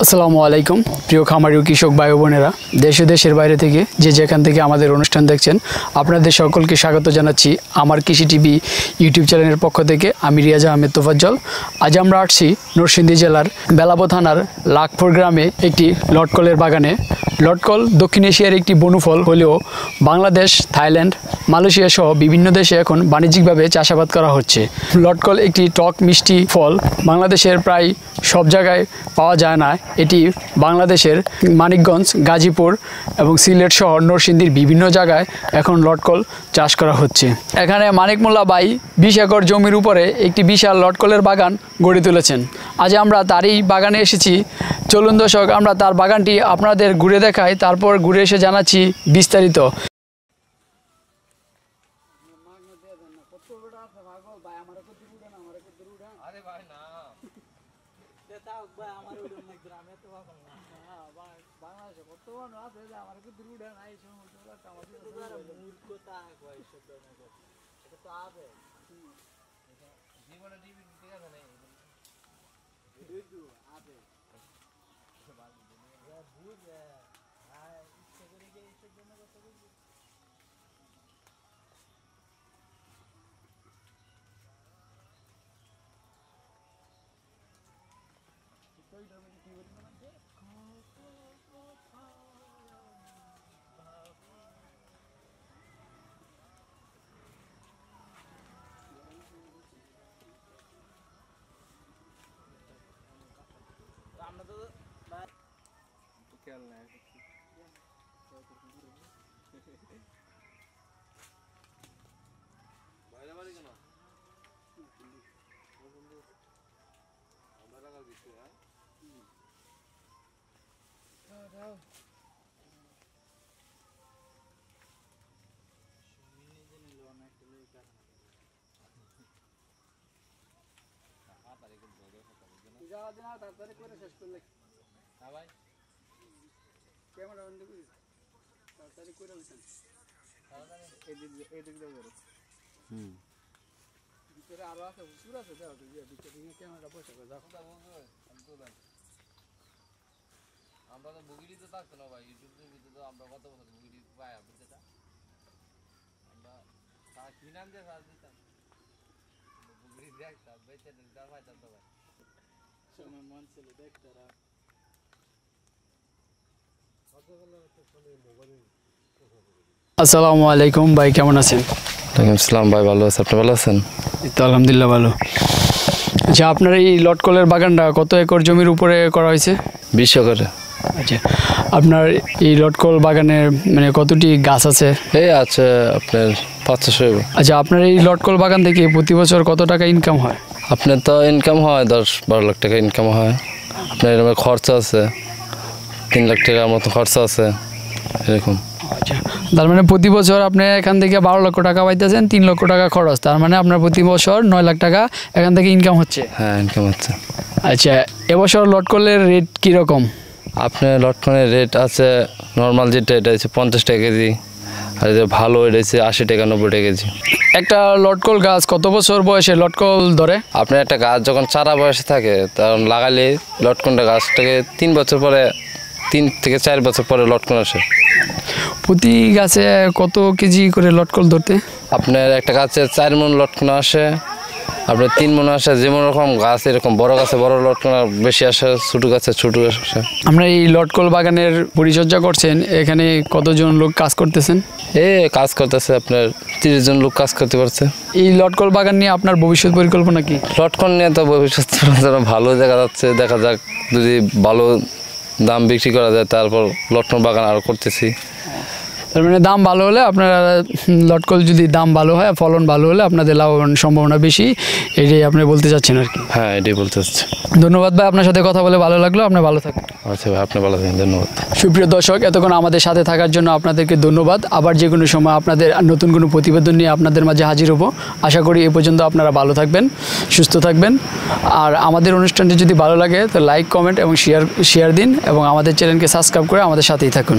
আসসালামু আলাইকুম প্রিয় খামারি ও কৃষক ভাই বোনেরা, দেশ ও দেশের বাইরে থেকে যে যেখান থেকে আমাদের অনুষ্ঠান দেখছেন আপনাদের সকলকে স্বাগত জানাচ্ছি আমার কৃষি টিভি ইউটিউব চ্যানেলের পক্ষ থেকে। আমি রিয়াজ আহমেদ তোফাজ্জল। আজ আমরা আসছি নরসিংদী জেলার বেলাবো থানার লাখপুর গ্রামে একটি লটকলের বাগানে। লটকল দক্ষিণ এশিয়ার একটি বনফল হলেও বাংলাদেশ, থাইল্যান্ড, মালয়েশিয়া সহ বিভিন্ন দেশে এখন বাণিজ্যিকভাবে চাষাবাদ করা হচ্ছে। লটকল একটি টক মিষ্টি ফল, বাংলাদেশের প্রায় সব জায়গায় পাওয়া যায় না। এটি বাংলাদেশের মানিকগঞ্জ, গাজীপুর এবং সিলেট শহর নরসিংদীর বিভিন্ন জায়গায় এখন লটকল চাষ করা হচ্ছে। এখানে মানিক মোল্লা ভাই 20 একর জমির উপরে একটি বিশাল লটকলের বাগান গড়ে তুলেছেন। আজ আমরা তারই বাগানে এসেছি। চলুন দর্শক, আমরা তার বাগানটি আপনাদের ঘুরে দেখাই, তারপর ঘুরে এসে জানাচ্ছি বিস্তারিত। আমরা তো বুগিলি তো থাকতো না ভাই, ইউটিউবের ভিতরে তো আমরা কত বছর বুগিলি পাই বুঝতে আমরা কি নাম দিয়ে সার্চ দিতাম, বুগিলি দেখতাম বেঁচে দিতাম পাইতাম তো ভাই সময় মন ছিল দেখতে। আসসালামু আলাইকুম ভাই, কেমন আছেন? ওয়ালাইকুম আসসালাম ভাই, ভালো আছেন? আপনি ভালো আছেন? তো আলহামদুলিল্লাহ ভালো। আচ্ছা, আপনার এই লটকলের বাগানটা কত একর জমির উপরে করা হয়েছে? 20 একরে। আচ্ছা, আপনার এই লটকল বাগানের মানে কতটি গাছ আছে? এই আছে আপনার 500। আচ্ছা, আপনার এই লটকল বাগান থেকে প্রতি বছর কত টাকা ইনকাম হয়? আপনার তো ইনকাম হয় 10-12 লাখ টাকা ইনকাম হয়। আপনার এরকম খরচা আছে 3 লাখ টাকার মতো খরচা আছে এরকম। আচ্ছা, তার মানে প্রতি বছর আপনি এখান থেকে 12 লক্ষ টাকা পাইতেছেন, 3 লক্ষ টাকা খরচ, তার মানে আপনার প্রতি বছর 9 লাখ টাকা এখান থেকে ইনকাম হচ্ছে। হ্যাঁ, ইনকাম হচ্ছে। আচ্ছা, এবছর লটকলের রেট কীরকম? আপনার লটকনের রেট আছে নর্মাল যেটা, এটা হচ্ছে 50 টাকা কেজি, আর যে ভালো এটা হচ্ছে 80 টাকা 90 টাকা কেজি। একটা লটকল গাছ কত বছর বয়সে লটকল ধরে? আপনার একটা গাছ যখন চারা বয়সে থাকে তখন লাগালে লটকনটা গাছটাকে 3 বছর পরে, 3 থেকে 4 বছর পরে লটকন আসে। প্রতি গাছে কত কেজি করে লটকল ধরতে? আপনার একটা গাছে 4 মণ লটকন আসে, আপনার 3 মণ আসে। যেমন রকম গাছ এরকম বড় গাছে বড় লটকন বেশি আসে, ছোটো গাছে ছোটো আসে। আমরা এই লটকল বাগানের পরিচর্যা করছেন, এখানে কতজন লোক কাজ করতেছেন? কাজ করতেছে আপনার 30 জন লোক কাজ করতে পারছে। এই লটকল বাগান নিয়ে আপনার ভবিষ্যৎ পরিকল্পনা কি? লটকন নিয়ে তো ভবিষ্যৎ ভালো দেখা যাচ্ছে, দেখা যাক যদি ভালো দাম বিক্রি করা যায় তারপর লটকন বাগান আরও করতেছি। তার মানে দাম ভালো হলে আপনারা লটকল, যদি দাম ভালো হয়, ফলন ভালো হলে আপনাদের লাভবান সম্ভাবনা বেশি, এটাই আপনি বলতে চাচ্ছেন আর কি? হ্যাঁ, এটাই বলতে চাচ্ছি। ধন্যবাদ ভাই, আপনার সাথে কথা বলে ভালো লাগলো। আপনি ভালো থাকবেন। আচ্ছা ভাই, আপনি ভালো থাকেন, ধন্যবাদ। সুপ্রিয় দর্শক, এতক্ষণ আমাদের সাথে থাকার জন্য আপনাদেরকে ধন্যবাদ। আবার যে কোনো সময় আপনাদের নতুন কোনো প্রতিবেদন নিয়ে আপনাদের মাঝে হাজির হব। আশা করি এ পর্যন্ত আপনারা ভালো থাকবেন, সুস্থ থাকবেন। আর আমাদের অনুষ্ঠানটি যদি ভালো লাগে তো লাইক, কমেন্ট এবং শেয়ার দিন এবং আমাদের চ্যানেলকে সাবস্ক্রাইব করে আমাদের সাথেই থাকুন।